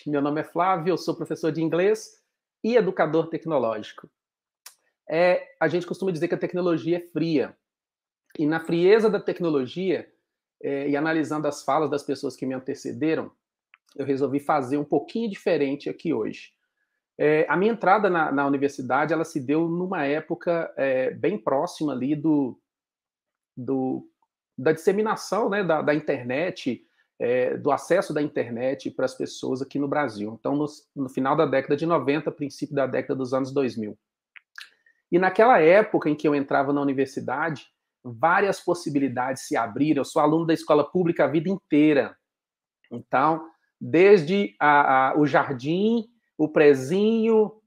Meu nome é Flávio, eu sou professor de inglês e educador tecnológico. A gente costuma dizer que a tecnologia é fria. E na frieza da tecnologia, e analisando as falas das pessoas que me antecederam, eu resolvi fazer um pouquinho diferente aqui hoje. A minha entrada na universidade, ela se deu numa época bem próxima ali do, da disseminação, né, da internet, do acesso da internet para as pessoas aqui no Brasil. Então, no final da década de 90, princípio da década dos anos 2000. E naquela época em que eu entrava na universidade, várias possibilidades se abriram. Eu sou aluno da escola pública a vida inteira. Então, desde o jardim, o prezinho,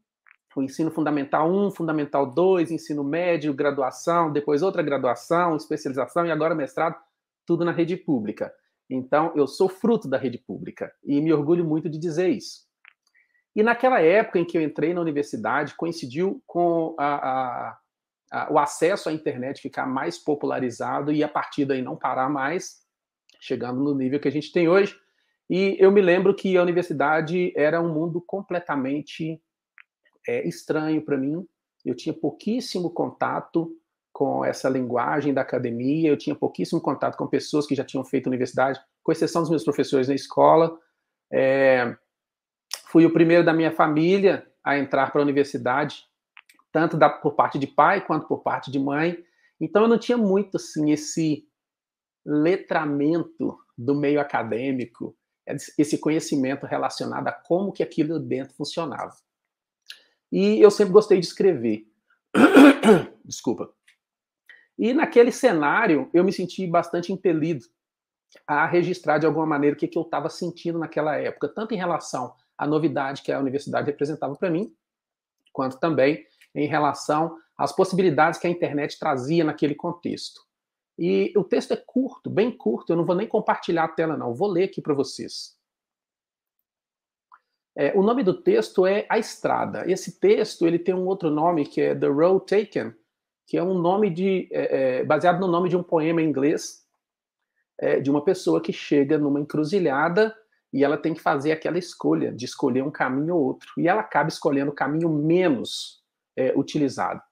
o ensino fundamental 1, fundamental 2, ensino médio, graduação, depois outra graduação, especialização e agora mestrado, tudo na rede pública. Então, eu sou fruto da rede pública e me orgulho muito de dizer isso. E naquela época em que eu entrei na universidade, coincidiu com o acesso à internet ficar mais popularizado e a partir daí não parar mais, chegando no nível que a gente tem hoje. E eu me lembro que a universidade era um mundo completamente estranho para mim. Eu tinha pouquíssimo contato com essa linguagem da academia, eu tinha pouquíssimo contato com pessoas que já tinham feito universidade, com exceção dos meus professores na escola. Fui o primeiro da minha família a entrar para a universidade, tanto por parte de pai quanto por parte de mãe. Então eu não tinha muito assim esse letramento do meio acadêmico, esse conhecimento relacionado a como que aquilo dentro funcionava. E eu sempre gostei de escrever. Desculpa. E naquele cenário, eu me senti bastante impelido a registrar de alguma maneira o que eu estava sentindo naquela época, tanto em relação à novidade que a universidade representava para mim, quanto também em relação às possibilidades que a internet trazia naquele contexto. E o texto é curto, bem curto, eu não vou nem compartilhar a tela não, vou ler aqui para vocês. O nome do texto é A Estrada. Esse texto ele tem um outro nome que é The Road Taken, que é um nome baseado no nome de um poema em inglês, de uma pessoa que chega numa encruzilhada e ela tem que fazer aquela escolha, de escolher um caminho ou outro. E ela acaba escolhendo o caminho menos utilizado.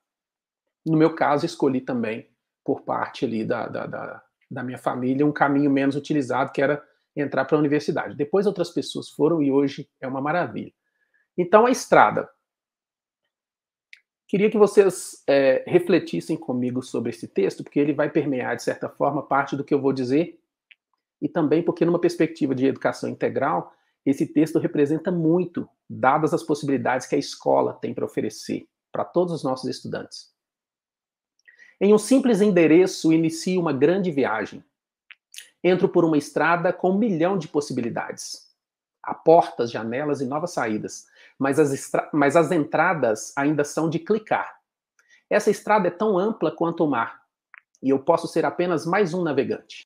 No meu caso, escolhi também, por parte ali da minha família, um caminho menos utilizado, que era entrar para a universidade. Depois outras pessoas foram e hoje é uma maravilha. Então, A Estrada. Queria que vocês refletissem comigo sobre esse texto, porque ele vai permear, de certa forma, parte do que eu vou dizer, e também porque, numa perspectiva de educação integral, esse texto representa muito, dadas as possibilidades que a escola tem para oferecer para todos os nossos estudantes. Em um simples endereço, inicio uma grande viagem. Entro por uma estrada com 1 milhão de possibilidades. Há portas, janelas e novas saídas, mas as entradas ainda são de clicar. Essa estrada é tão ampla quanto o mar, e eu posso ser apenas mais um navegante.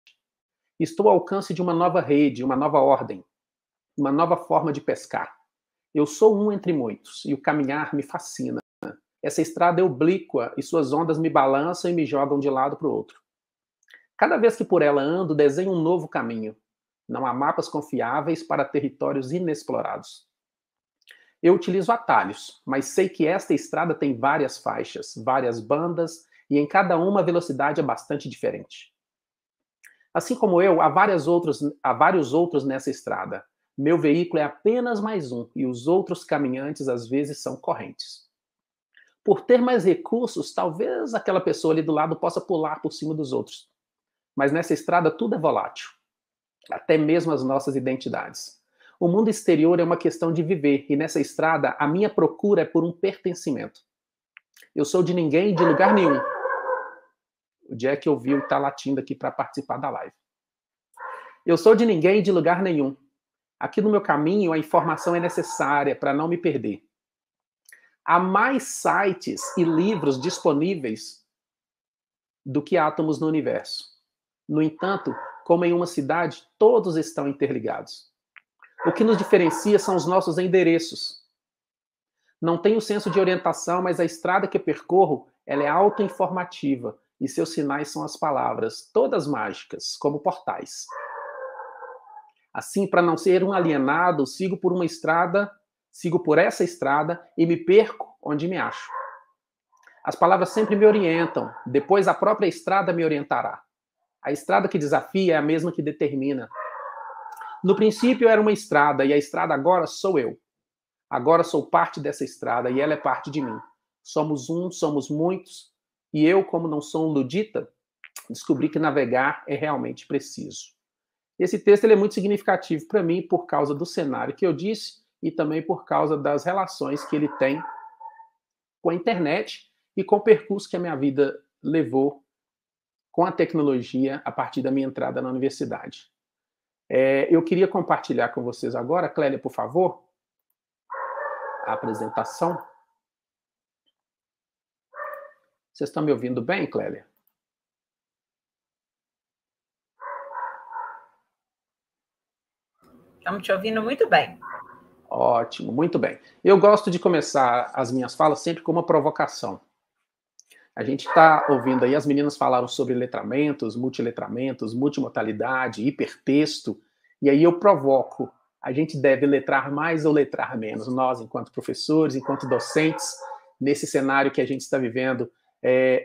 Estou ao alcance de uma nova rede, uma nova ordem, uma nova forma de pescar. Eu sou um entre muitos, e o caminhar me fascina. Essa estrada é oblíqua e suas ondas me balançam e me jogam de lado para o outro. Cada vez que por ela ando, desenho um novo caminho. Não há mapas confiáveis para territórios inexplorados. Eu utilizo atalhos, mas sei que esta estrada tem várias faixas, várias bandas, e em cada uma a velocidade é bastante diferente. Assim como eu, há vários outros nessa estrada. Meu veículo é apenas mais um, e os outros caminhantes às vezes são correntes. Por ter mais recursos, talvez aquela pessoa ali do lado possa pular por cima dos outros. Mas nessa estrada tudo é volátil, até mesmo as nossas identidades. O mundo exterior é uma questão de viver, e nessa estrada a minha procura é por um pertencimento. Eu sou de ninguém e de lugar nenhum. O Jack ouviu e está latindo aqui para participar da live. Eu sou de ninguém e de lugar nenhum. Aqui no meu caminho a informação é necessária para não me perder. Há mais sites e livros disponíveis do que átomos no universo. No entanto, como em uma cidade, todos estão interligados. O que nos diferencia são os nossos endereços. Não tenho senso de orientação, mas a estrada que percorro, ela é autoinformativa e seus sinais são as palavras, todas mágicas, como portais. Assim, para não ser um alienado, sigo por essa estrada e me perco onde me acho. As palavras sempre me orientam, depois a própria estrada me orientará. A estrada que desafia é a mesma que determina. No princípio era uma estrada, e a estrada agora sou eu. Agora sou parte dessa estrada e ela é parte de mim. Somos um, somos muitos, e eu, como não sou um ludita, descobri que navegar é realmente preciso. Esse texto ele é muito significativo para mim por causa do cenário que eu disse e também por causa das relações que ele tem com a internet e com o percurso que a minha vida levou com a tecnologia a partir da minha entrada na universidade. Eu queria compartilhar com vocês agora, Clélia, por favor, a apresentação. Vocês estão me ouvindo bem, Clélia? Estamos te ouvindo muito bem. Ótimo, muito bem. Eu gosto de começar as minhas falas sempre com uma provocação. A gente está ouvindo aí, as meninas falaram sobre letramentos, multimodalidade, hipertexto, e aí eu provoco, a gente deve letrar mais ou letrar menos? Nós, enquanto professores, enquanto docentes, nesse cenário que a gente está vivendo,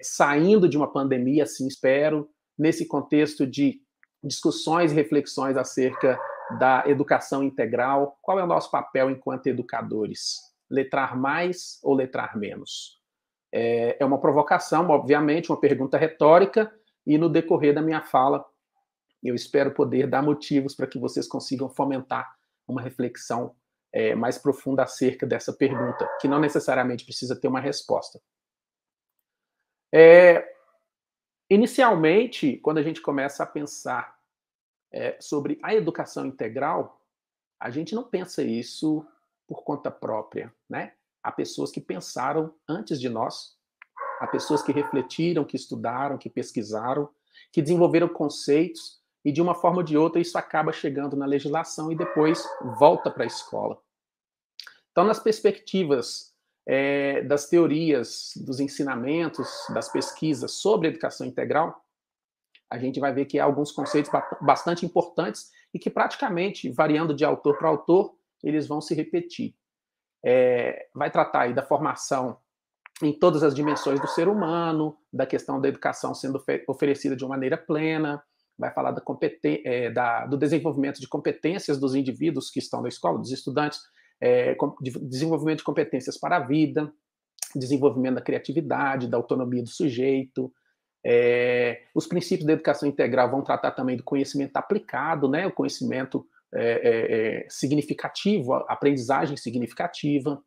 saindo de uma pandemia, assim espero, nesse contexto de discussões e reflexões acerca da educação integral, qual é o nosso papel enquanto educadores? Letrar mais ou letrar menos? É uma provocação, obviamente, uma pergunta retórica, e no decorrer da minha fala, eu espero poder dar motivos para que vocês consigam fomentar uma reflexão mais profunda acerca dessa pergunta, que não necessariamente precisa ter uma resposta. Inicialmente, quando a gente começa a pensar sobre a educação integral, a gente não pensa isso por conta própria, né? Há pessoas que pensaram antes de nós, há pessoas que refletiram, que estudaram, que pesquisaram, que desenvolveram conceitos, e de uma forma ou de outra isso acaba chegando na legislação e depois volta para a escola. Então, nas perspectivas das teorias, dos ensinamentos, das pesquisas sobre educação integral, a gente vai ver que há alguns conceitos bastante importantes e que praticamente, variando de autor para autor, eles vão se repetir. Vai tratar aí da formação em todas as dimensões do ser humano, da questão da educação sendo oferecida de uma maneira plena, vai falar do desenvolvimento de competências dos indivíduos que estão na escola, dos estudantes, desenvolvimento de competências para a vida, desenvolvimento da criatividade, da autonomia do sujeito. Os princípios da educação integral vão tratar também do conhecimento aplicado, né? O conhecimento significativo, a aprendizagem significativa,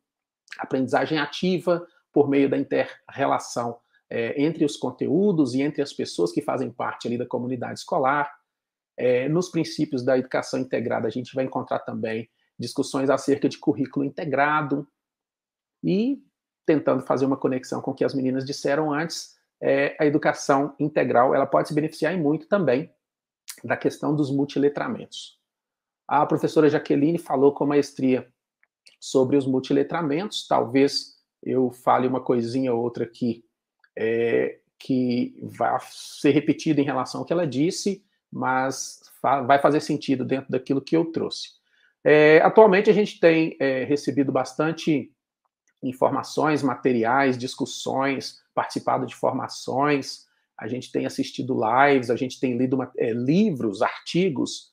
aprendizagem ativa por meio da inter-relação entre os conteúdos e entre as pessoas que fazem parte ali da comunidade escolar. Nos princípios da educação integrada, a gente vai encontrar também discussões acerca de currículo integrado e, tentando fazer uma conexão com o que as meninas disseram antes, a educação integral ela pode se beneficiar em muito também da questão dos multiletramentos. A professora Jaqueline falou com maestria sobre os multiletramentos, talvez eu fale uma coisinha ou outra aqui que vai ser repetida em relação ao que ela disse, mas vai fazer sentido dentro daquilo que eu trouxe. Atualmente a gente tem recebido bastante informações, materiais, discussões, participado de formações, a gente tem assistido lives, a gente tem lido livros, artigos,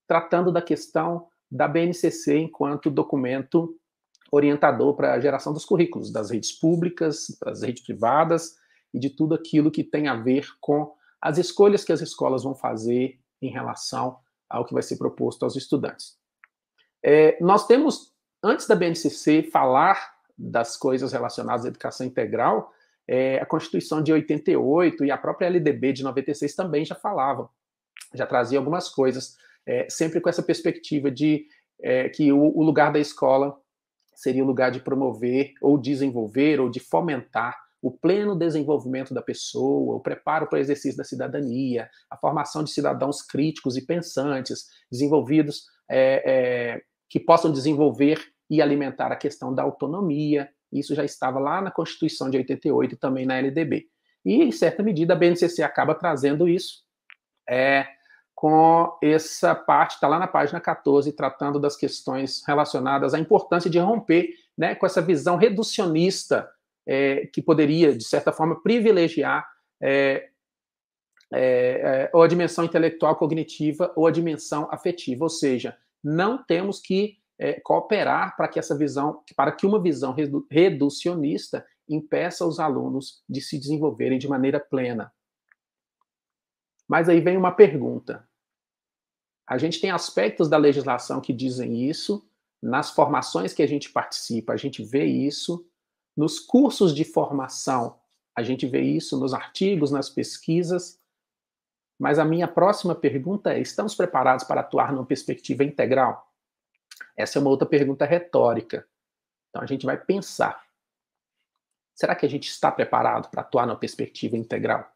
tratando da questão da BNCC enquanto documento orientador para a geração dos currículos, das redes públicas, das redes privadas e de tudo aquilo que tem a ver com as escolhas que as escolas vão fazer em relação ao que vai ser proposto aos estudantes. Nós temos, antes da BNCC falar das coisas relacionadas à educação integral, a Constituição de 88 e a própria LDB de 96 também já falavam, já trazia algumas coisas, sempre com essa perspectiva de que o lugar da escola seria o lugar de promover, ou desenvolver, ou de fomentar o pleno desenvolvimento da pessoa, o preparo para o exercício da cidadania, a formação de cidadãos críticos e pensantes, desenvolvidos, que possam desenvolver e alimentar a questão da autonomia. Isso já estava lá na Constituição de 88 e também na LDB. E, em certa medida, a BNCC acaba trazendo isso com essa parte, está lá na página 14, tratando das questões relacionadas à importância de romper, né, com essa visão reducionista que poderia, de certa forma, privilegiar ou a dimensão intelectual cognitiva ou a dimensão afetiva, ou seja, não temos que cooperar para que uma visão reducionista impeça os alunos de se desenvolverem de maneira plena. Mas aí vem uma pergunta. A gente tem aspectos da legislação que dizem isso, nas formações que a gente participa, a gente vê isso, nos cursos de formação, a gente vê isso, nos artigos, nas pesquisas, mas a minha próxima pergunta é: estamos preparados para atuar numa perspectiva integral? Essa é uma outra pergunta retórica. Então a gente vai pensar: será que a gente está preparado para atuar numa perspectiva integral?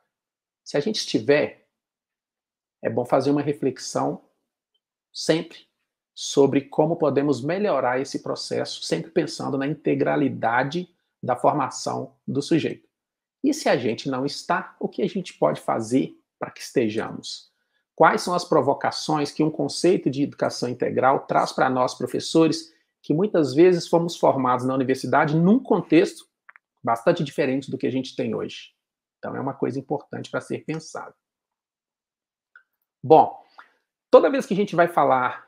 Se a gente estiver, é bom fazer uma reflexão sempre sobre como podemos melhorar esse processo, sempre pensando na integralidade da formação do sujeito. E se a gente não está, o que a gente pode fazer para que estejamos? Quais são as provocações que um conceito de educação integral traz para nós, professores, que muitas vezes fomos formados na universidade num contexto bastante diferente do que a gente tem hoje? Então, é uma coisa importante para ser pensada. Bom, toda vez que a gente vai falar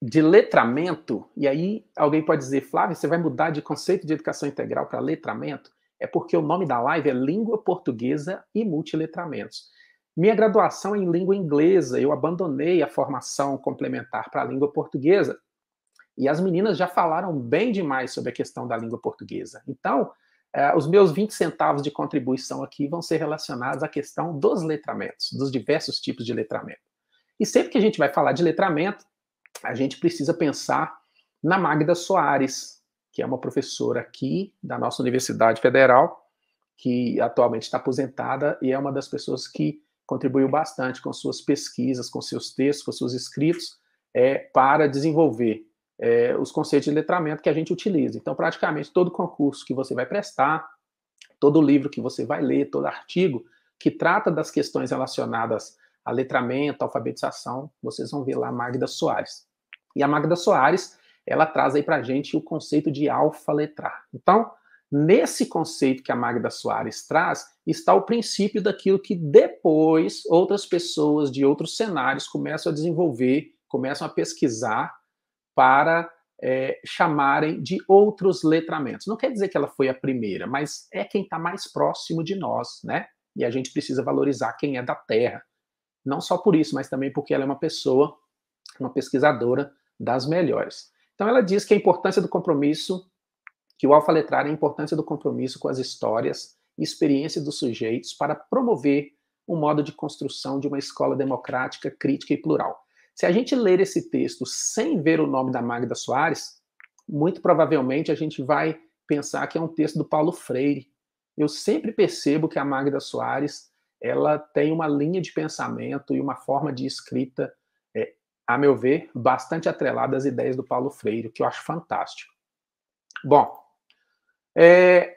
de letramento, e aí alguém pode dizer: Flávio, você vai mudar de conceito de educação integral para letramento? É porque o nome da live é Língua Portuguesa e Multiletramentos. Minha graduação é em língua inglesa, eu abandonei a formação complementar para a língua portuguesa, e as meninas já falaram bem demais sobre a questão da língua portuguesa. Então, os meus 20 centavos de contribuição aqui vão ser relacionados à questão dos letramentos, dos diversos tipos de letramento. E sempre que a gente vai falar de letramento, a gente precisa pensar na Magda Soares, que é uma professora aqui da nossa Universidade Federal, que atualmente está aposentada e é uma das pessoas que contribuiu bastante com suas pesquisas, com seus textos, com seus escritos, para desenvolver os conceitos de letramento que a gente utiliza. Então, praticamente todo concurso que você vai prestar, todo livro que você vai ler, todo artigo que trata das questões relacionadas a letramento, alfabetização, vocês vão ver lá a Magda Soares. E a Magda Soares, ela traz aí para a gente o conceito de alfa-letrar. Então, nesse conceito que a Magda Soares traz, está o princípio daquilo que depois outras pessoas de outros cenários começam a desenvolver, começam a pesquisar para chamarem de outros letramentos. Não quer dizer que ela foi a primeira, mas é quem está mais próximo de nós, né? E a gente precisa valorizar quem é da terra. Não só por isso, mas também porque ela é uma pessoa, uma pesquisadora das melhores. Então ela diz que a importância do compromisso, que o alfa-letrar é a importância do compromisso com as histórias e experiências dos sujeitos para promover um modo de construção de uma escola democrática, crítica e plural. Se a gente ler esse texto sem ver o nome da Magda Soares, muito provavelmente a gente vai pensar que é um texto do Paulo Freire. Eu sempre percebo que a Magda Soares, ela tem uma linha de pensamento e uma forma de escrita, a meu ver, bastante atrelada às ideias do Paulo Freire, o que eu acho fantástico. Bom,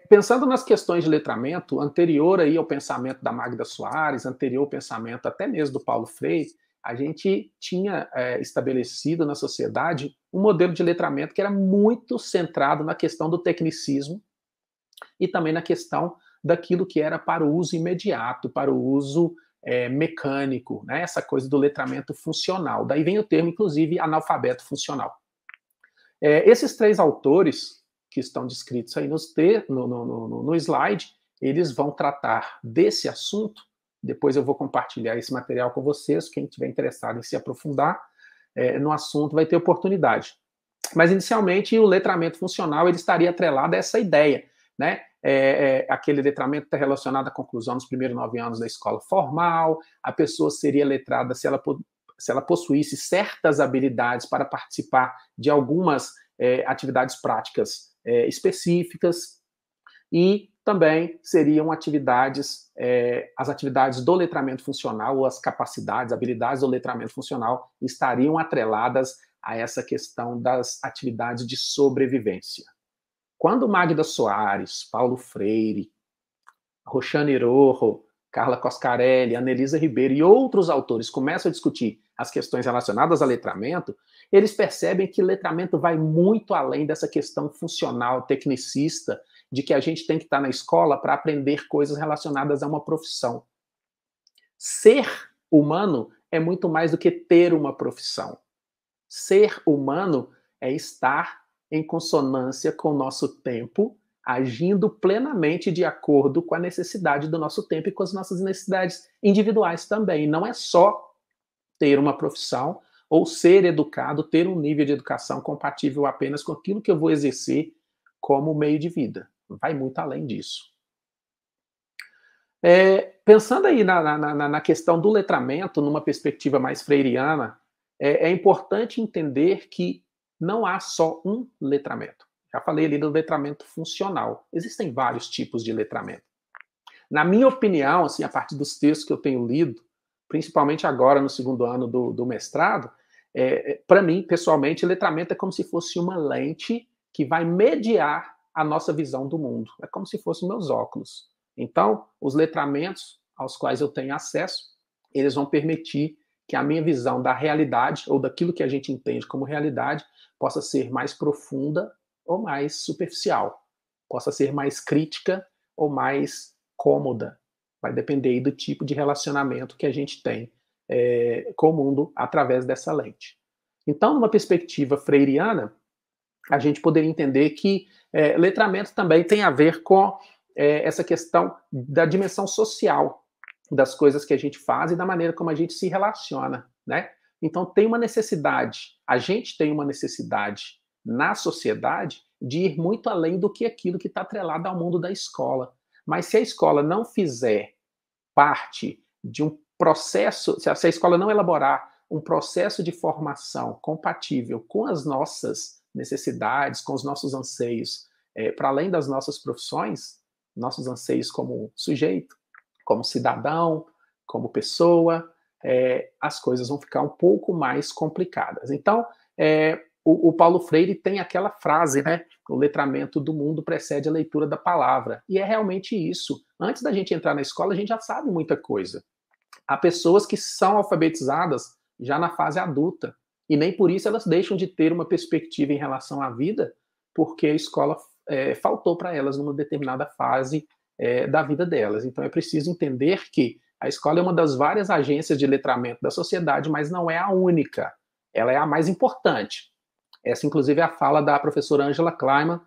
pensando nas questões de letramento, anterior aí ao pensamento da Magda Soares, anterior ao pensamento até mesmo do Paulo Freire, a gente tinha estabelecido na sociedade um modelo de letramento que era muito centrado na questão do tecnicismo e também na questão daquilo que era para o uso imediato, para o uso mecânico, né? Essa coisa do letramento funcional. Daí vem o termo, inclusive, analfabeto funcional. Esses três autores que estão descritos aí no slide, eles vão tratar desse assunto. Depois eu vou compartilhar esse material com vocês. Quem estiver interessado em se aprofundar no assunto vai ter oportunidade. Mas, inicialmente, o letramento funcional ele estaria atrelado a essa ideia, né? Aquele letramento está relacionado à conclusão dos primeiros 9 anos da escola formal, a pessoa seria letrada se ela possuísse certas habilidades para participar de algumas atividades práticas específicas, e também seriam atividades, as atividades do letramento funcional, ou as capacidades, habilidades do letramento funcional estariam atreladas a essa questão das atividades de sobrevivência. Quando Magda Soares, Paulo Freire, Roxane Rojo, Carla Coscarelli, Anelisa Ribeiro e outros autores começam a discutir as questões relacionadas a letramento, eles percebem que letramento vai muito além dessa questão funcional, tecnicista, de que a gente tem que estar na escola para aprender coisas relacionadas a uma profissão. Ser humano é muito mais do que ter uma profissão. Ser humano é estar em consonância com o nosso tempo, agindo plenamente de acordo com a necessidade do nosso tempo e com as nossas necessidades individuais também. Não é só ter uma profissão ou ser educado, ter um nível de educação compatível apenas com aquilo que eu vou exercer como meio de vida. Vai muito além disso. Pensando aí na questão do letramento, numa perspectiva mais freiriana, é importante entender que não há só um letramento. Já falei ali do letramento funcional. Existem vários tipos de letramento. Na minha opinião, assim, a partir dos textos que eu tenho lido, principalmente agora no segundo ano do mestrado, para mim, pessoalmente, letramento é como se fosse uma lente que vai mediar a nossa visão do mundo. É como se fossem meus óculos. Então, os letramentos aos quais eu tenho acesso, eles vão permitir que a minha visão da realidade, ou daquilo que a gente entende como realidade, possa ser mais profunda ou mais superficial, possa ser mais crítica ou mais cômoda. Vai depender aí do tipo de relacionamento que a gente tem com o mundo através dessa lente. Então, numa perspectiva freiriana, a gente poderia entender que letramento também tem a ver com essa questão da dimensão social das coisas que a gente faz e da maneira como a gente se relaciona, né? Então tem uma necessidade, a gente tem uma necessidade na sociedade de ir muito além do que aquilo que está atrelado ao mundo da escola. Mas se a escola não fizer parte de um processo, se a escola não elaborar um processo de formação compatível com as nossas necessidades, com os nossos anseios, para além das nossas profissões, nossos anseios como sujeito, como cidadão, como pessoa, as coisas vão ficar um pouco mais complicadas. Então, o Paulo Freire tem aquela frase, né? O letramento do mundo precede a leitura da palavra. E é realmente isso. Antes da gente entrar na escola, a gente já sabe muita coisa. Há pessoas que são alfabetizadas já na fase adulta. E nem por isso elas deixam de ter uma perspectiva em relação à vida, porque a escola faltou para elas numa determinada fase da vida delas. Então é preciso entender que a escola é uma das várias agências de letramento da sociedade, mas não é a única. Ela é a mais importante. Essa, inclusive, é a fala da professora Angela Kleiman,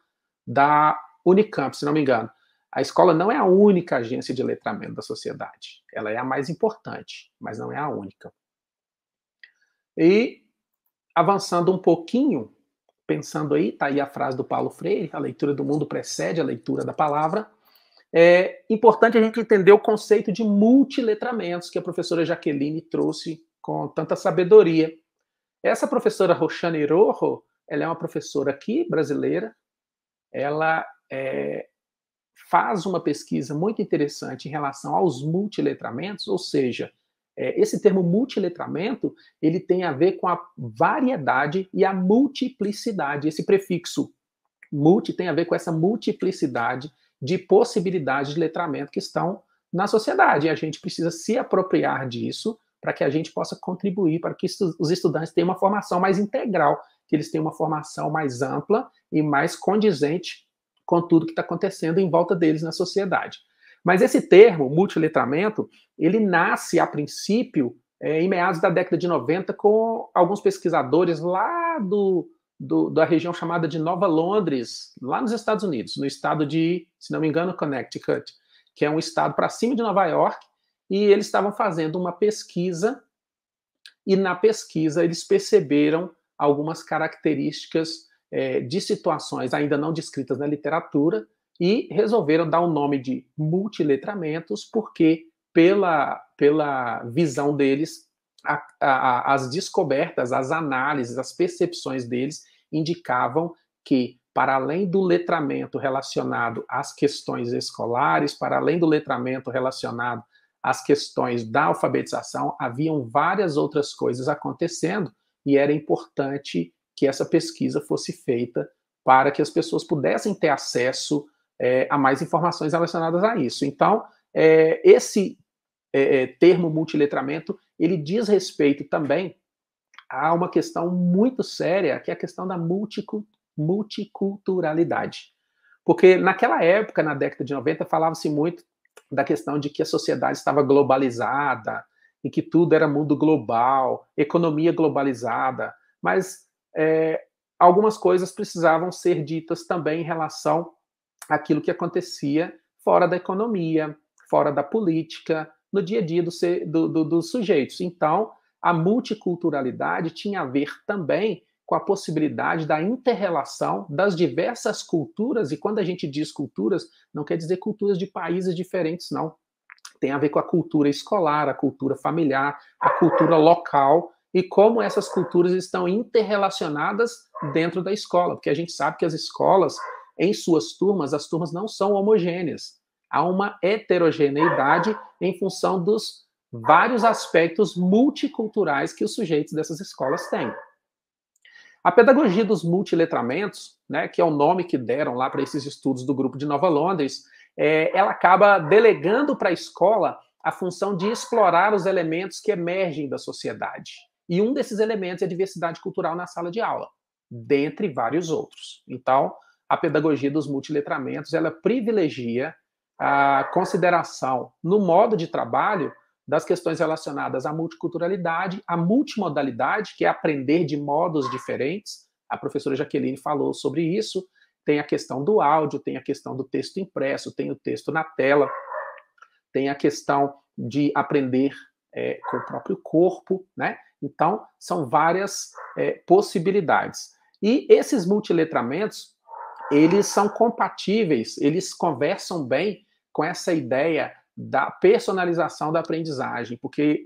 da Unicamp, se não me engano. A escola não é a única agência de letramento da sociedade. Ela é a mais importante, mas não é a única. E, avançando um pouquinho, pensando aí, está aí a frase do Paulo Freire, a leitura do mundo precede a leitura da palavra. É importante a gente entender o conceito de multiletramentos que a professora Jaqueline trouxe com tanta sabedoria. Essa professora Roxane Rojo, ela é uma professora aqui, brasileira, ela faz uma pesquisa muito interessante em relação aos multiletramentos, ou seja, esse termo multiletramento, ele tem a ver com a variedade e a multiplicidade. Esse prefixo multi tem a ver com essa multiplicidade de possibilidades de letramento que estão na sociedade. E a gente precisa se apropriar disso para que a gente possa contribuir para que os estudantes tenham uma formação mais integral, que eles tenham uma formação mais ampla e mais condizente com tudo que está acontecendo em volta deles na sociedade. Mas esse termo, multiletramento, ele nasce, a princípio, em meados da década de 90, com alguns pesquisadores lá da região chamada de Nova Londres, lá nos Estados Unidos, no estado de, se não me engano, Connecticut, que é um estado para cima de Nova York, e eles estavam fazendo uma pesquisa, e na pesquisa eles perceberam algumas características de situações ainda não descritas na literatura, e resolveram dar o nome de multiletramentos, porque pela visão deles, as descobertas, as análises, as percepções deles indicavam que, para além do letramento relacionado às questões escolares, para além do letramento relacionado às questões da alfabetização, haviam várias outras coisas acontecendo e era importante que essa pesquisa fosse feita para que as pessoas pudessem ter acesso a mais informações relacionadas a isso. Então, esse termo multiletramento, ele diz respeito também a uma questão muito séria, que é a questão da multiculturalidade. Porque naquela época, na década de 90, falava-se muito da questão de que a sociedade estava globalizada, e que tudo era mundo global, economia globalizada, mas algumas coisas precisavam ser ditas também em relação àquilo que acontecia fora da economia, fora da política, no dia a dia dos sujeitos. Então, a multiculturalidade tinha a ver também com a possibilidade da inter-relação das diversas culturas, e quando a gente diz culturas, não quer dizer culturas de países diferentes, não. Tem a ver com a cultura escolar, a cultura familiar, a cultura local, e como essas culturas estão interrelacionadas dentro da escola, porque a gente sabe que as escolas, em suas turmas, as turmas não são homogêneas. Há uma heterogeneidade em função dos vários aspectos multiculturais que os sujeitos dessas escolas têm. A pedagogia dos multiletramentos, né, que é o nome que deram lá para esses estudos do grupo de Nova Londres, ela acaba delegando para a escola a função de explorar os elementos que emergem da sociedade. E um desses elementos é a diversidade cultural na sala de aula, dentre vários outros. Então, a pedagogia dos multiletramentos, ela privilegia a consideração no modo de trabalho das questões relacionadas à multiculturalidade, à multimodalidade, que é aprender de modos diferentes. A professora Jaqueline falou sobre isso. Tem a questão do áudio, tem a questão do texto impresso, tem o texto na tela, tem a questão de aprender com o próprio corpo, né? Então, são várias possibilidades. E esses multiletramentos, eles são compatíveis, eles conversam bem com essa ideia da personalização da aprendizagem, porque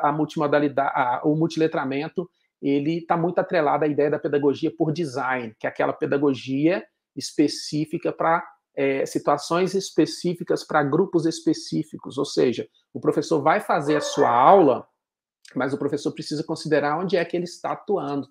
a multimodalidade, o multiletramento, ele está muito atrelado à ideia da pedagogia por design, que é aquela pedagogia específica para situações específicas, para grupos específicos, ou seja, o professor vai fazer a sua aula, mas o professor precisa considerar onde é que ele está atuando.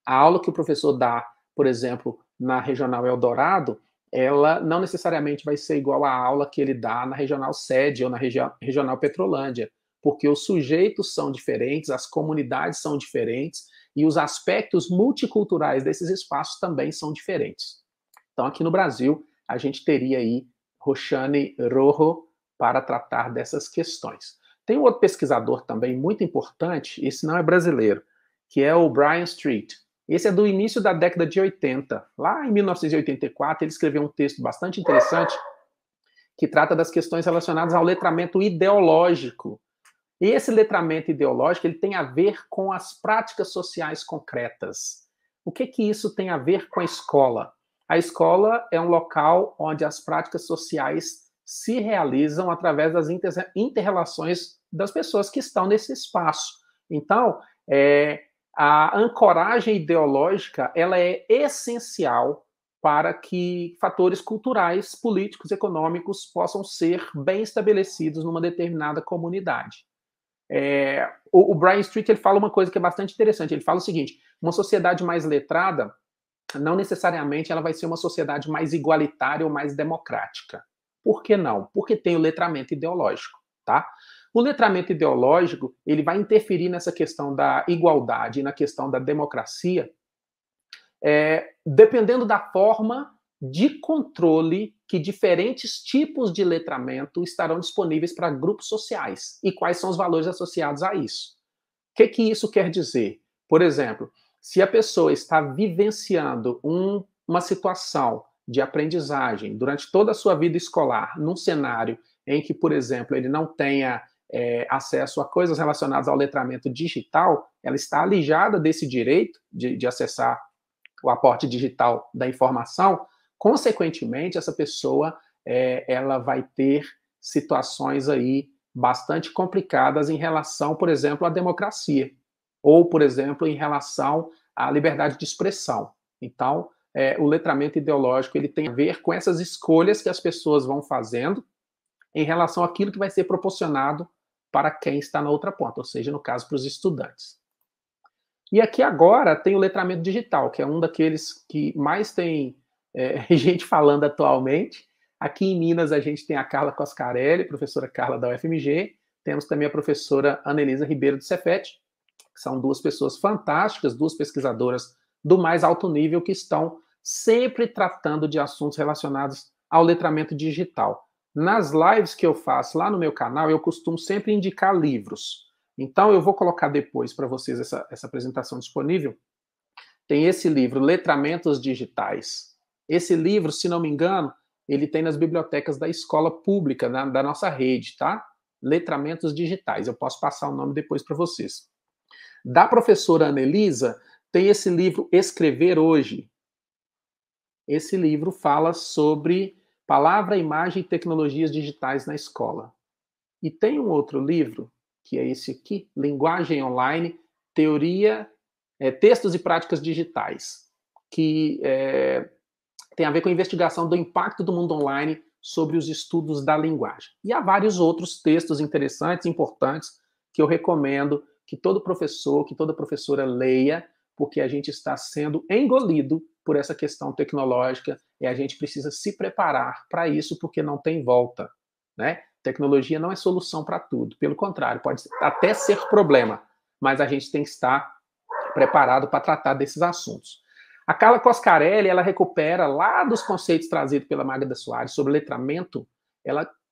A aula que o professor dá, por exemplo, na Regional Eldorado, ela não necessariamente vai ser igual à aula que ele dá na Regional Sede ou na Regional Petrolândia, porque os sujeitos são diferentes, as comunidades são diferentes e os aspectos multiculturais desses espaços também são diferentes. Então, aqui no Brasil, a gente teria aí Roxane Rojo para tratar dessas questões. Tem um outro pesquisador também muito importante, esse não é brasileiro, que é o Brian Street. Esse é do início da década de 80. Lá em 1984, ele escreveu um texto bastante interessante que trata das questões relacionadas ao letramento ideológico. E esse letramento ideológico ele tem a ver com as práticas sociais concretas. O que isso tem a ver com a escola? A escola é um local onde as práticas sociais se realizam através das inter-relações das pessoas que estão nesse espaço. Então, a ancoragem ideológica ela é essencial para que fatores culturais, políticos, econômicos possam ser bem estabelecidos numa determinada comunidade. O Brian Street ele fala uma coisa que é bastante interessante. Ele fala o seguinte: uma sociedade mais letrada não necessariamente ela vai ser uma sociedade mais igualitária ou mais democrática. Por que não? Porque tem o letramento ideológico, tá? O letramento ideológico ele vai interferir nessa questão da igualdade e na questão da democracia, dependendo da forma de controle que diferentes tipos de letramento estarão disponíveis para grupos sociais e quais são os valores associados a isso. O que isso quer dizer? Por exemplo, se a pessoa está vivenciando uma situação de aprendizagem durante toda a sua vida escolar, num cenário em que, por exemplo, ele não tenha acesso a coisas relacionadas ao letramento digital, ela está alijada desse direito de acessar o aporte digital da informação, consequentemente, essa pessoa ela vai ter situações aí bastante complicadas em relação, por exemplo, à democracia, ou, por exemplo, em relação à liberdade de expressão. Então, o letramento ideológico ele tem a ver com essas escolhas que as pessoas vão fazendo em relação àquilo que vai ser proporcionado para quem está na outra ponta, ou seja, no caso, para os estudantes. E aqui agora tem o letramento digital, que é um daqueles que mais tem gente falando atualmente. Aqui em Minas a gente tem a Carla Coscarelli, professora Carla da UFMG, temos também a professora Anelisa Ribeiro do Cefet, que são duas pessoas fantásticas, duas pesquisadoras do mais alto nível que estão sempre tratando de assuntos relacionados ao letramento digital. Nas lives que eu faço lá no meu canal, eu costumo sempre indicar livros. Então, eu vou colocar depois para vocês essa apresentação disponível. Tem esse livro, Letramentos Digitais. Esse livro, se não me engano, ele tem nas bibliotecas da escola pública, da nossa rede, tá? Letramentos Digitais. Eu posso passar o nome depois para vocês. Da professora Anelisa, tem esse livro, Escrever Hoje. Esse livro fala sobre palavra, imagem e tecnologias digitais na escola. E tem um outro livro, que é esse aqui, Linguagem Online, Teoria, Textos e Práticas Digitais, que tem a ver com a investigação do impacto do mundo online sobre os estudos da linguagem. E há vários outros textos interessantes, importantes, que eu recomendo que todo professor, que toda professora leia, porque a gente está sendo engolido por essa questão tecnológica e a gente precisa se preparar para isso, porque não tem volta, né? Tecnologia não é solução para tudo, pelo contrário, pode até ser problema, mas a gente tem que estar preparado para tratar desses assuntos. A Carla Coscarelli, ela recupera lá dos conceitos trazidos pela Magda Soares sobre letramento,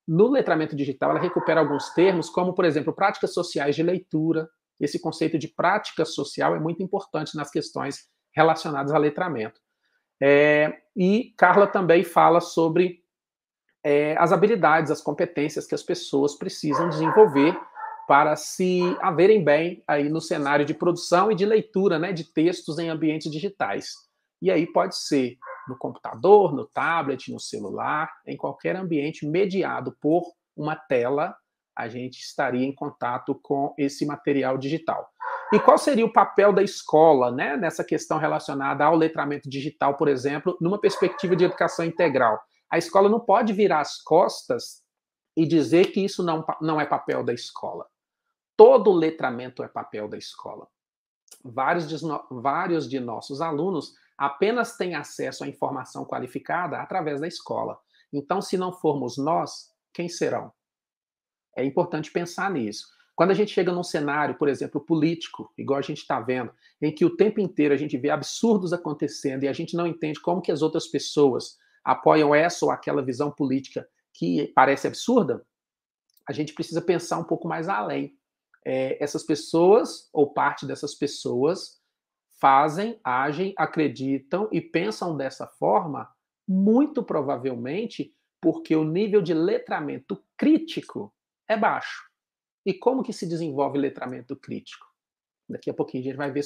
no letramento digital, ela recupera alguns termos, como, por exemplo, práticas sociais de leitura. Esse conceito de prática social é muito importante nas questões relacionadas a letramento. E Carla também fala sobre as habilidades, as competências que as pessoas precisam desenvolver para se haverem bem aí no cenário de produção e de leitura, né, de textos em ambientes digitais. E aí pode ser no computador, no tablet, no celular, em qualquer ambiente mediado por uma tela, a gente estaria em contato com esse material digital. E qual seria o papel da escola, né, nessa questão relacionada ao letramento digital, por exemplo, numa perspectiva de educação integral? A escola não pode virar as costas e dizer que isso não é papel da escola. Todo letramento é papel da escola. Vários de nossos alunos apenas têm acesso à informação qualificada através da escola. Então, se não formos nós, quem serão? É importante pensar nisso. Quando a gente chega num cenário, por exemplo, político, igual a gente está vendo, em que o tempo inteiro a gente vê absurdos acontecendo e a gente não entende como que as outras pessoas apoiam essa ou aquela visão política que parece absurda, a gente precisa pensar um pouco mais além. Essas pessoas, ou parte dessas pessoas, fazem, agem, acreditam e pensam dessa forma, muito provavelmente porque o nível de letramento crítico é baixo. E como que se desenvolve letramento crítico? Daqui a pouquinho a gente vai ver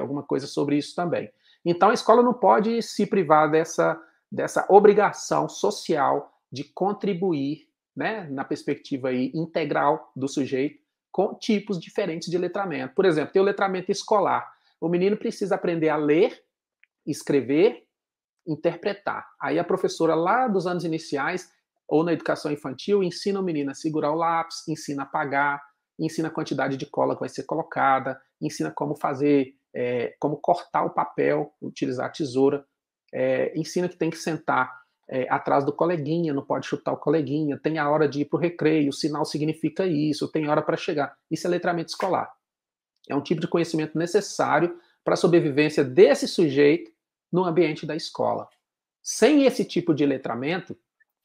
alguma coisa sobre isso também. Então a escola não pode se privar dessa obrigação social de contribuir, né, na perspectiva aí integral do sujeito, com tipos diferentes de letramento. Por exemplo, tem o letramento escolar. O menino precisa aprender a ler, escrever, interpretar. Aí a professora lá dos anos iniciais, ou na educação infantil, ensina o menino a segurar o lápis, ensina a apagar, ensina a quantidade de cola que vai ser colocada, ensina como fazer, como cortar o papel, utilizar a tesoura, ensina que tem que sentar atrás do coleguinha, não pode chutar o coleguinha, tem a hora de ir para o recreio, o sinal significa isso, tem hora para chegar. Isso é letramento escolar. É um tipo de conhecimento necessário para a sobrevivência desse sujeito no ambiente da escola. Sem esse tipo de letramento,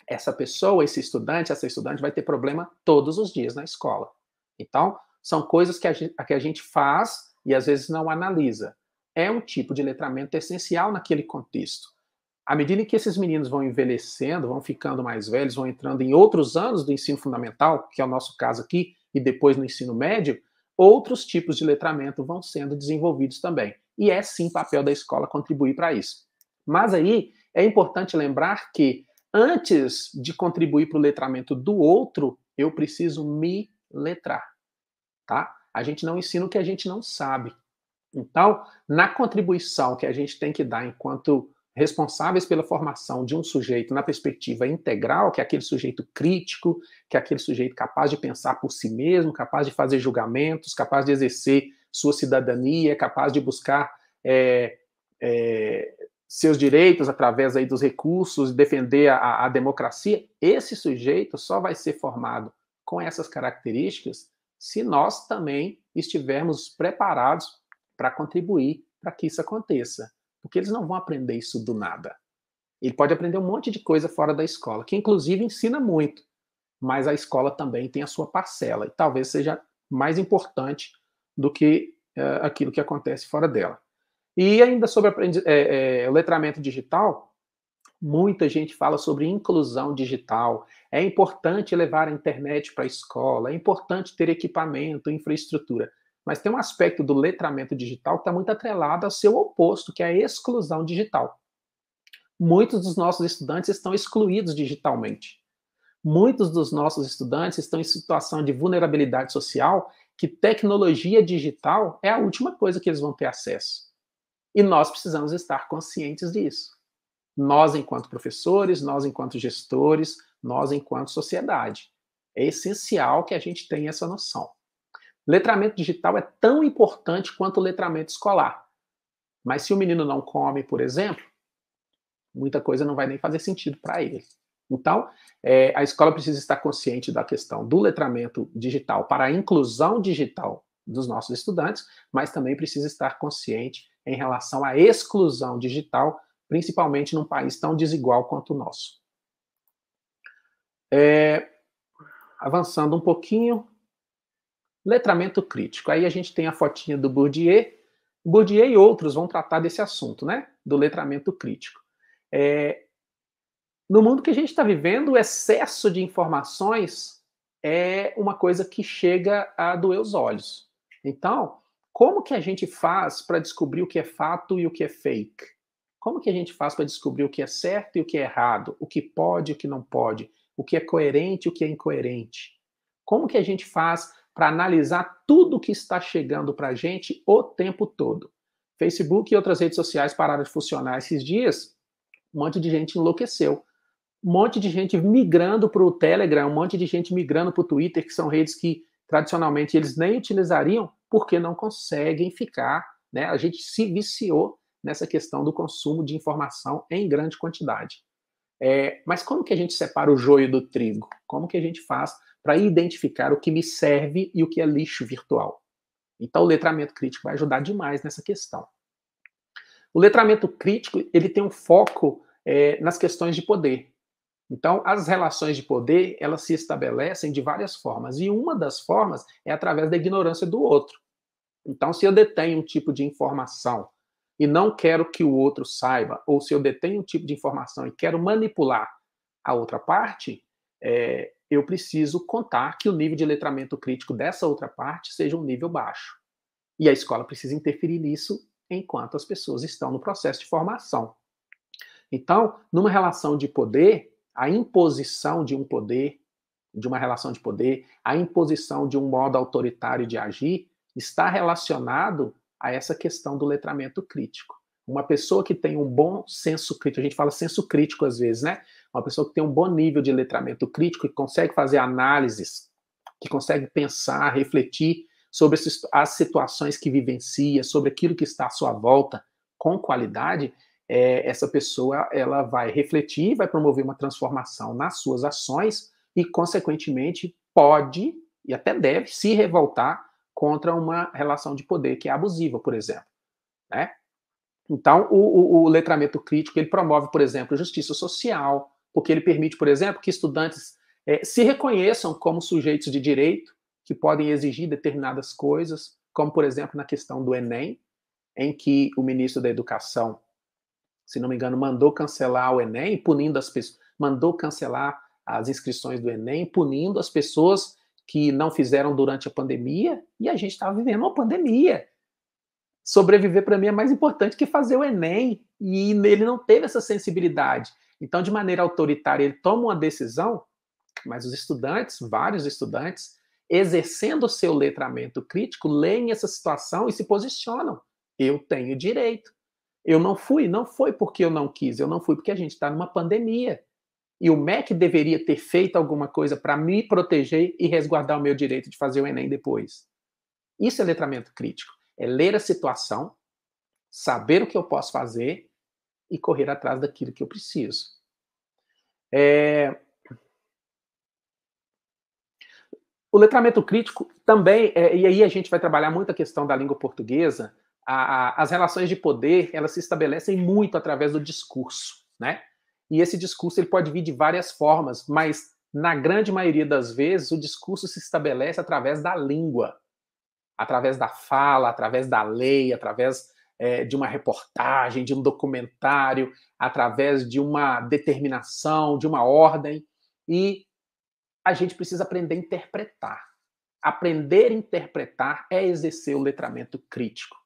essa pessoa, esse estudante, essa estudante vai ter problema todos os dias na escola. Então, são coisas que a gente faz e às vezes não analisa. É um tipo de letramento essencial naquele contexto. À medida que esses meninos vão envelhecendo, vão ficando mais velhos, vão entrando em outros anos do ensino fundamental, que é o nosso caso aqui, e depois no ensino médio, outros tipos de letramento vão sendo desenvolvidos também. E é sim papel da escola contribuir para isso. Mas aí é importante lembrar que antes de contribuir para o letramento do outro, eu preciso me letrar, tá? A gente não ensina o que a gente não sabe. Então, na contribuição que a gente tem que dar enquanto responsáveis pela formação de um sujeito na perspectiva integral, que é aquele sujeito crítico, que é aquele sujeito capaz de pensar por si mesmo, capaz de fazer julgamentos, capaz de exercer sua cidadania, capaz de buscar seus direitos através aí dos recursos, defender a democracia, esse sujeito só vai ser formado com essas características se nós também estivermos preparados para contribuir para que isso aconteça. Porque eles não vão aprender isso do nada. Ele pode aprender um monte de coisa fora da escola, que inclusive ensina muito, mas a escola também tem a sua parcela, e talvez seja mais importante do que aquilo que acontece fora dela. E ainda sobre o letramento digital, muita gente fala sobre inclusão digital. É importante levar a internet para a escola, é importante ter equipamento, infraestrutura. Mas tem um aspecto do letramento digital que está muito atrelado ao seu oposto, que é a exclusão digital. Muitos dos nossos estudantes estão excluídos digitalmente. Muitos dos nossos estudantes estão em situação de vulnerabilidade social, que tecnologia digital é a última coisa que eles vão ter acesso. E nós precisamos estar conscientes disso. Nós, enquanto professores, nós, enquanto gestores, nós, enquanto sociedade. É essencial que a gente tenha essa noção. Letramento digital é tão importante quanto o letramento escolar. Mas se o menino não come, por exemplo, muita coisa não vai nem fazer sentido para ele. Então, a escola precisa estar consciente da questão do letramento digital para a inclusão digital dos nossos estudantes, mas também precisa estar consciente em relação à exclusão digital, principalmente num país tão desigual quanto o nosso. Avançando um pouquinho, letramento crítico. Aí a gente tem a fotinha do Bourdieu. Bourdieu e outros vão tratar desse assunto, né? Do letramento crítico. No mundo que a gente está vivendo, o excesso de informações é uma coisa que chega a doer os olhos. Então, como que a gente faz para descobrir o que é fato e o que é fake? Como que a gente faz para descobrir o que é certo e o que é errado? O que pode e o que não pode? O que é coerente e o que é incoerente? Como que a gente faz para analisar tudo que está chegando para a gente o tempo todo? Facebook e outras redes sociais pararam de funcionar esses dias, um monte de gente enlouqueceu. Um monte de gente migrando para o Telegram, um monte de gente migrando para o Twitter, que são redes que tradicionalmente eles nem utilizariam, porque não conseguem ficar, né? A gente se viciou nessa questão do consumo de informação em grande quantidade. Mas como que a gente separa o joio do trigo? Como que a gente faz para identificar o que me serve e o que é lixo virtual? Então o letramento crítico vai ajudar demais nessa questão. O letramento crítico ele tem um foco nas questões de poder. Então, as relações de poder, elas se estabelecem de várias formas, e uma das formas é através da ignorância do outro. Então, se eu detenho um tipo de informação e não quero que o outro saiba, ou se eu detenho um tipo de informação e quero manipular a outra parte, eu preciso contar que o nível de letramento crítico dessa outra parte seja um nível baixo. E a escola precisa interferir nisso enquanto as pessoas estão no processo de formação. Então, numa relação de poder, a imposição de um poder, de uma relação de poder, a imposição de um modo autoritário de agir, está relacionado a essa questão do letramento crítico. Uma pessoa que tem um bom senso crítico, a gente fala senso crítico às vezes, né? Uma pessoa que tem um bom nível de letramento crítico, que consegue fazer análises, que consegue pensar, refletir sobre as situações que vivencia, sobre aquilo que está à sua volta com qualidade, essa pessoa ela vai refletir, vai promover uma transformação nas suas ações e, consequentemente, pode e até deve se revoltar contra uma relação de poder que é abusiva, por exemplo. Né? Então, o letramento crítico ele promove, por exemplo, justiça social, porque ele permite, por exemplo, que estudantes se reconheçam como sujeitos de direito, que podem exigir determinadas coisas, como, por exemplo, na questão do Enem, em que o ministro da Educação, se não me engano, mandou cancelar o Enem, punindo as pessoas, mandou cancelar as inscrições do Enem, punindo as pessoas que não fizeram durante a pandemia, e a gente estava vivendo uma pandemia. Sobreviver para mim é mais importante que fazer o Enem, e ele não teve essa sensibilidade. Então, de maneira autoritária, ele toma uma decisão, mas os estudantes, vários estudantes, exercendo o seu letramento crítico, leem essa situação e se posicionam. Eu tenho direito. Eu não fui, não foi porque eu não quis, eu não fui porque a gente está numa pandemia. E o MEC deveria ter feito alguma coisa para me proteger e resguardar o meu direito de fazer o Enem depois. Isso é letramento crítico. É ler a situação, saber o que eu posso fazer e correr atrás daquilo que eu preciso. O letramento crítico também, e aí a gente vai trabalhar muito a questão da língua portuguesa, as relações de poder, elas se estabelecem muito através do discurso, né? E esse discurso ele pode vir de várias formas, mas na grande maioria das vezes o discurso se estabelece através da língua, através da fala, através da lei, através de uma reportagem, de um documentário, através de uma determinação, de uma ordem, e a gente precisa aprender a interpretar. Aprender a interpretar é exercer o letramento crítico.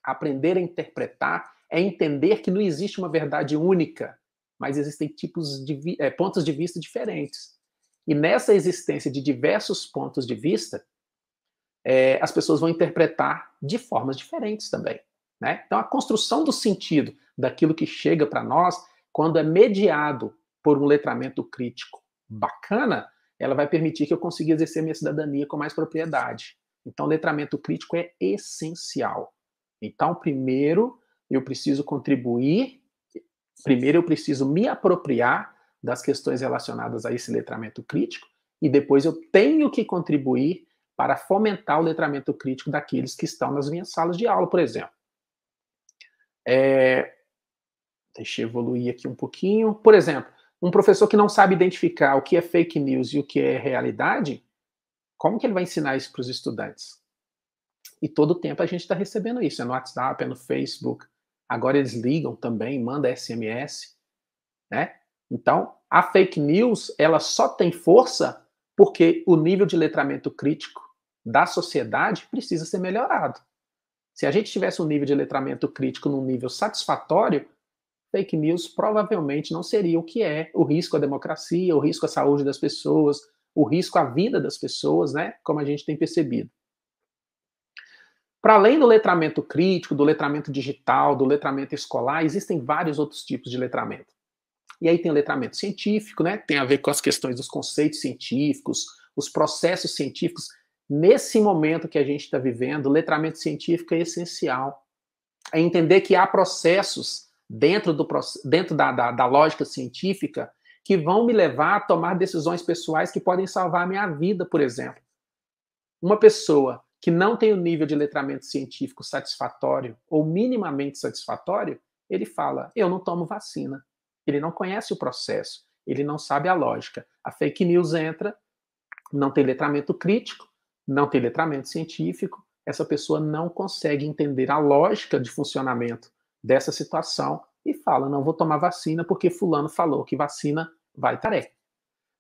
Aprender a interpretar é entender que não existe uma verdade única, mas existem pontos de vista diferentes. E nessa existência de diversos pontos de vista, as pessoas vão interpretar de formas diferentes também. Né? Então, a construção do sentido daquilo que chega para nós, quando é mediado por um letramento crítico bacana, ela vai permitir que eu consiga exercer minha cidadania com mais propriedade. Então, o letramento crítico é essencial. Então, primeiro, eu preciso contribuir, primeiro eu preciso me apropriar das questões relacionadas a esse letramento crítico, e depois eu tenho que contribuir para fomentar o letramento crítico daqueles que estão nas minhas salas de aula, por exemplo. Deixa eu evoluir aqui um pouquinho. Por exemplo, um professor que não sabe identificar o que é fake news e o que é realidade, como que ele vai ensinar isso para os estudantes? E todo tempo a gente está recebendo isso, é no WhatsApp, é no Facebook. Agora eles ligam também, mandam SMS, né? Então, a fake news, ela só tem força porque o nível de letramento crítico da sociedade precisa ser melhorado. Se a gente tivesse um nível de letramento crítico num nível satisfatório, fake news provavelmente não seria o que é o risco à democracia, o risco à saúde das pessoas, o risco à vida das pessoas, né? Como a gente tem percebido. Para além do letramento crítico, do letramento digital, do letramento escolar, existem vários outros tipos de letramento. E aí tem o letramento científico, né? Tem a ver com as questões dos conceitos científicos, os processos científicos. Nesse momento que a gente está vivendo, o letramento científico é essencial. É entender que há processos dentro da lógica científica que vão me levar a tomar decisões pessoais que podem salvar a minha vida, por exemplo. Uma pessoa que não tem o nível de letramento científico satisfatório ou minimamente satisfatório, ele fala, eu não tomo vacina. Ele não conhece o processo, ele não sabe a lógica. A fake news entra, não tem letramento crítico, não tem letramento científico, essa pessoa não consegue entender a lógica de funcionamento dessa situação e fala, não vou tomar vacina porque fulano falou que vacina vai taré.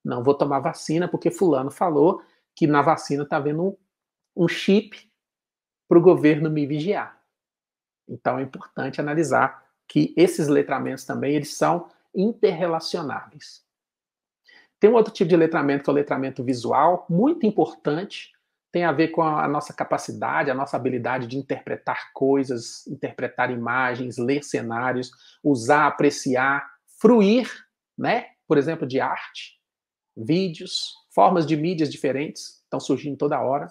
Não vou tomar vacina porque fulano falou que na vacina está havendo um chip para o governo me vigiar. Então é importante analisar que esses letramentos também eles são interrelacionáveis. Tem um outro tipo de letramento que é o letramento visual, muito importante, tem a ver com a nossa capacidade, a nossa habilidade de interpretar coisas, interpretar imagens, ler cenários, usar, apreciar, fruir, né? Por exemplo, de arte, vídeos, formas de mídias diferentes estão surgindo toda hora.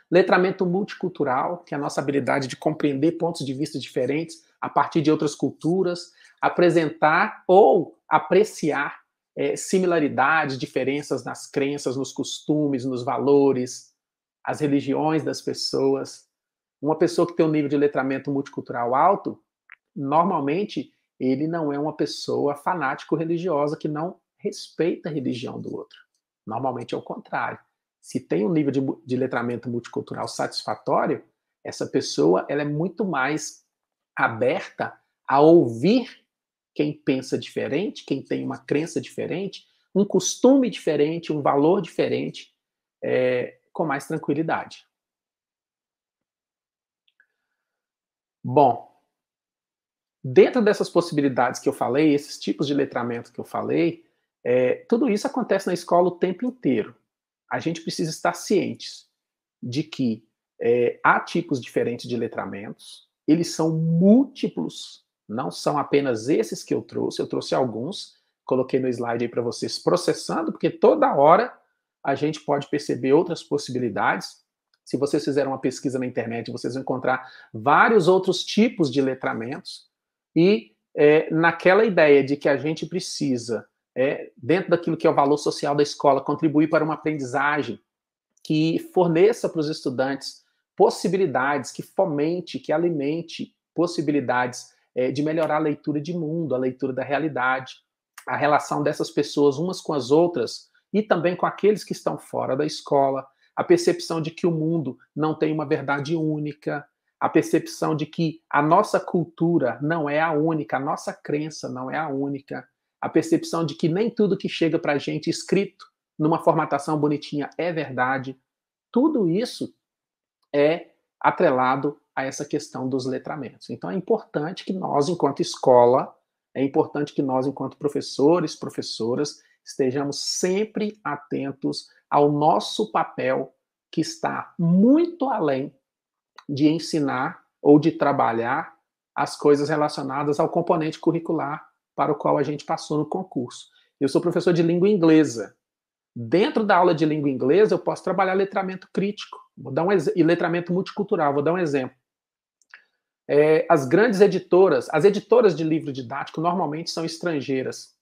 Letramento multicultural, que é a nossa habilidade de compreender pontos de vista diferentes a partir de outras culturas, apresentar ou apreciar similaridades, diferenças nas crenças, nos costumes, nos valores, as religiões das pessoas. Uma pessoa que tem um nível de letramento multicultural alto, normalmente ele não é uma pessoa fanático-religiosa que não respeita a religião do outro. Normalmente é o contrário. Se tem um nível de letramento multicultural satisfatório, essa pessoa ela é muito mais aberta a ouvir quem pensa diferente, quem tem uma crença diferente, um costume diferente, um valor diferente, com mais tranquilidade. Bom, dentro dessas possibilidades que eu falei, esses tipos de letramento que eu falei, tudo isso acontece na escola o tempo inteiro. A gente precisa estar cientes de que há tipos diferentes de letramentos, eles são múltiplos, não são apenas esses que eu trouxe alguns, coloquei no slide aí para vocês processando, porque toda hora a gente pode perceber outras possibilidades. Se vocês fizerem uma pesquisa na internet, vocês vão encontrar vários outros tipos de letramentos, e naquela ideia de que a gente precisa, dentro daquilo que é o valor social da escola, contribuir para uma aprendizagem que forneça para os estudantes possibilidades, que fomente, que alimente possibilidades de melhorar a leitura de mundo, a leitura da realidade, a relação dessas pessoas umas com as outras e também com aqueles que estão fora da escola, a percepção de que o mundo não tem uma verdade única, a percepção de que a nossa cultura não é a única, a nossa crença não é a única, a percepção de que nem tudo que chega para a gente escrito numa formatação bonitinha é verdade. Tudo isso é atrelado a essa questão dos letramentos. Então é importante que nós, enquanto escola, é importante que nós, enquanto professores, professoras, estejamos sempre atentos ao nosso papel, que está muito além de ensinar ou de trabalhar as coisas relacionadas ao componente curricular para o qual a gente passou no concurso. Eu sou professor de língua inglesa. Dentro da aula de língua inglesa, eu posso trabalhar letramento crítico e letramento multicultural. Vou dar um exemplo. As grandes editoras, as editoras de livro didático, normalmente são estrangeiras.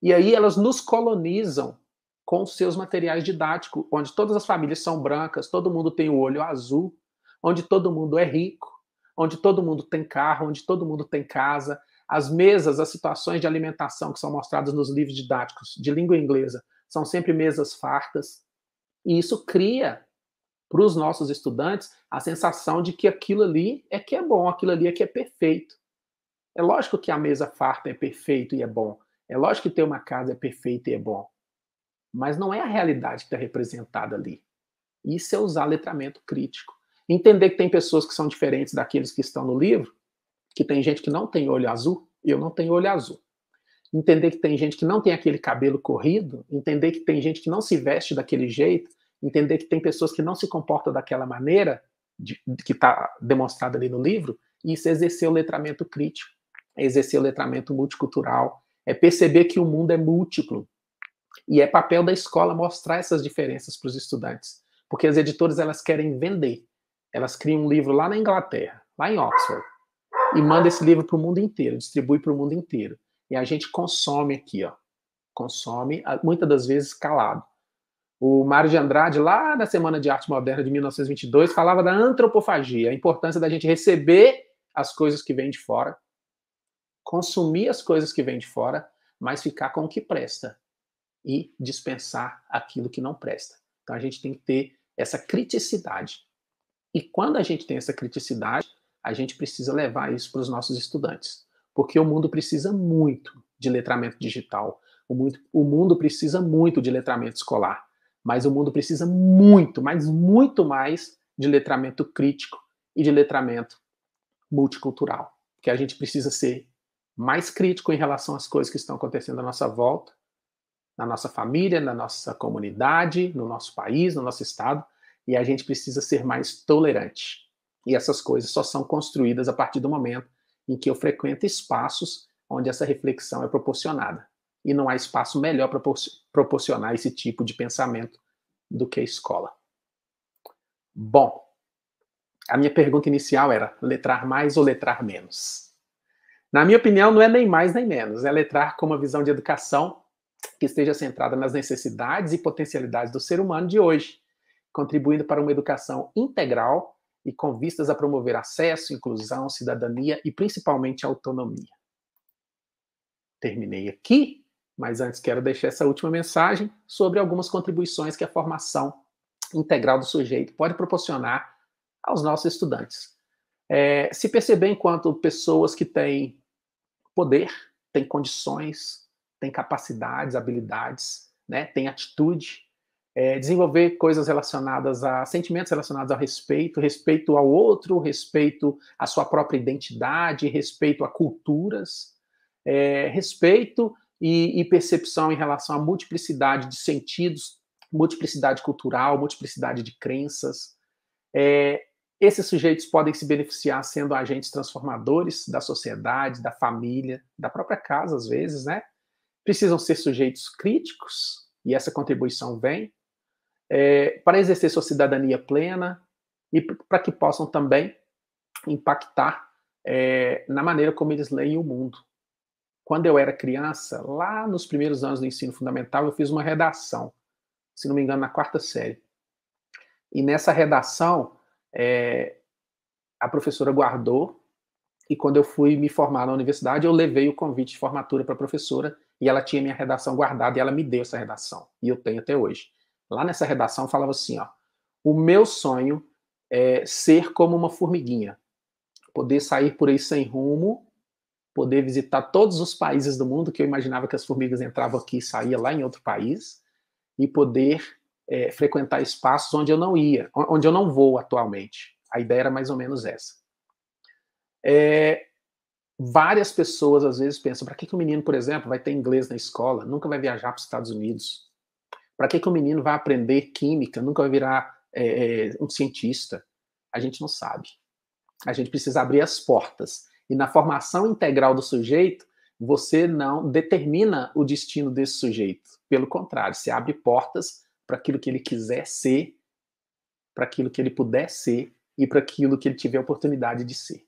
E aí elas nos colonizam com seus materiais didáticos, onde todas as famílias são brancas, todo mundo tem o olho azul, onde todo mundo é rico, onde todo mundo tem carro, onde todo mundo tem casa. As mesas, as situações de alimentação que são mostradas nos livros didáticos de língua inglesa são sempre mesas fartas. E isso cria para os nossos estudantes a sensação de que aquilo ali é que é bom, aquilo ali é que é perfeito. É lógico que a mesa farta é perfeito e é bom. É lógico que ter uma casa é perfeito e é bom. Mas não é a realidade que está representada ali. Isso é usar letramento crítico. Entender que tem pessoas que são diferentes daqueles que estão no livro, que tem gente que não tem olho azul, e eu não tenho olho azul. Entender que tem gente que não tem aquele cabelo corrido, entender que tem gente que não se veste daquele jeito, entender que tem pessoas que não se comportam daquela maneira, que está demonstrada ali no livro, e isso é exercer o letramento crítico, é exercer o letramento multicultural, é perceber que o mundo é múltiplo, e é papel da escola mostrar essas diferenças para os estudantes, porque as editoras elas querem vender, elas criam um livro lá na Inglaterra, lá em Oxford, e manda esse livro para o mundo inteiro, distribui para o mundo inteiro, e a gente consome aqui, ó, consome, muitas das vezes calado. O Mário de Andrade, lá na Semana de Arte Moderna de 1922, falava da antropofagia, a importância da gente receber as coisas que vêm de fora, consumir as coisas que vêm de fora, mas ficar com o que presta e dispensar aquilo que não presta. Então a gente tem que ter essa criticidade. E quando a gente tem essa criticidade, a gente precisa levar isso para os nossos estudantes, porque o mundo precisa muito de letramento digital, o mundo precisa muito de letramento escolar, mas o mundo precisa muito, mas muito mais de letramento crítico e de letramento multicultural, porque a gente precisa ser mais crítico em relação às coisas que estão acontecendo à nossa volta, na nossa família, na nossa comunidade, no nosso país, no nosso estado, e a gente precisa ser mais tolerante. E essas coisas só são construídas a partir do momento em que eu frequento espaços onde essa reflexão é proporcionada. E não há espaço melhor para proporcionar esse tipo de pensamento do que a escola. Bom, a minha pergunta inicial era letrar mais ou letrar menos? Na minha opinião, não é nem mais nem menos, é letrar com uma visão de educação que esteja centrada nas necessidades e potencialidades do ser humano de hoje, contribuindo para uma educação integral e com vistas a promover acesso, inclusão, cidadania e principalmente autonomia. Terminei aqui, mas antes quero deixar essa última mensagem sobre algumas contribuições que a formação integral do sujeito pode proporcionar aos nossos estudantes. Se perceber enquanto pessoas que têm poder, têm condições, têm capacidades, habilidades, né, têm atitude, desenvolver coisas relacionadas a sentimentos relacionados ao respeito, respeito ao outro, respeito à sua própria identidade, respeito a culturas, respeito e percepção em relação à multiplicidade de sentidos, multiplicidade cultural, multiplicidade de crenças. Esses sujeitos podem se beneficiar sendo agentes transformadores da sociedade, da família, da própria casa, às vezes, né? Precisam ser sujeitos críticos, e essa contribuição vem, para exercer sua cidadania plena e para que possam também impactar na maneira como eles leem o mundo. Quando eu era criança, lá nos primeiros anos do ensino fundamental, eu fiz uma redação, se não me engano, na 4ª série. E nessa redação, a professora guardou, e quando eu fui me formar na universidade, eu levei o convite de formatura para a professora, e ela tinha minha redação guardada, e ela me deu essa redação, e eu tenho até hoje. Lá nessa redação falava assim, ó, o meu sonho é ser como uma formiguinha, poder sair por aí sem rumo, poder visitar todos os países do mundo, que eu imaginava que as formigas entravam aqui e saíam lá em outro país, e poder frequentar espaços onde eu não ia, onde eu não vou atualmente. A ideia era mais ou menos essa. Várias pessoas às vezes pensam, para que o menino, por exemplo, vai ter inglês na escola, nunca vai viajar para os Estados Unidos? Para que o menino vai aprender química, nunca vai virar um cientista? A gente não sabe. A gente precisa abrir as portas. E na formação integral do sujeito, você não determina o destino desse sujeito. Pelo contrário, você abre portas para aquilo que ele quiser ser, para aquilo que ele puder ser e para aquilo que ele tiver oportunidade de ser.